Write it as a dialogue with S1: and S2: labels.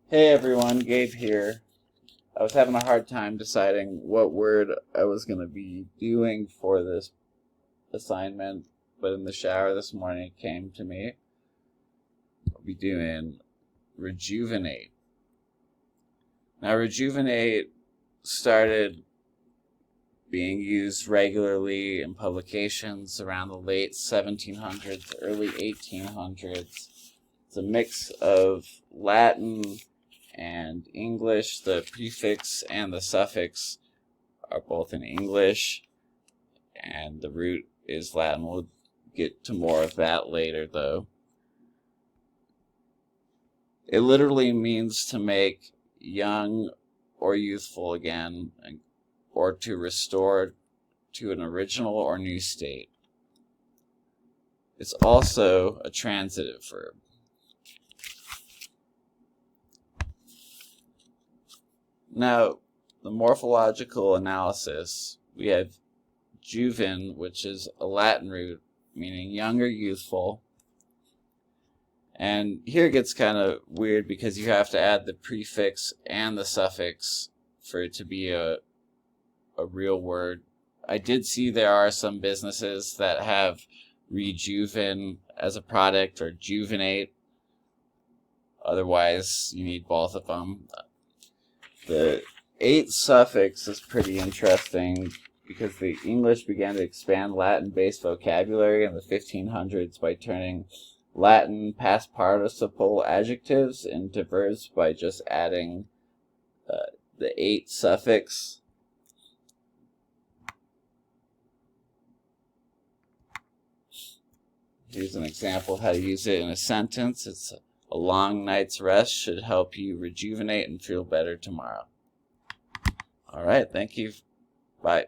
S1: Hey everyone, Gabe here. I was having a hard time deciding what word I was going to be doing for this assignment, but in the shower this morning it came to me. I'll be doing rejuvenate. Now, rejuvenate started being used regularly in publications around the late 1700s, early 1800s. It's a mix of Latin and English. The prefix and the suffix are both in English, and the root is Latin. We'll get to more of that later, though. It literally means to make young or youthful again, or to restore to an original or new state. It's also a transitive verb. Now, the morphological analysis, we have juven, which is a Latin root meaning young or youthful. And here it gets kind of weird because you have to add the prefix and the suffix for it to be a real word. I did see there are some businesses that have rejuven as a product or juvenate. Otherwise, you need both of them. The 8 suffix is pretty interesting because the English began to expand Latin-based vocabulary in the 1500s by turning Latin past participle adjectives into verbs by just adding the 8 suffix. Here's an example of how to use it in a sentence. It's a long night's rest should help you rejuvenate and feel better tomorrow. All right, thank you. Bye.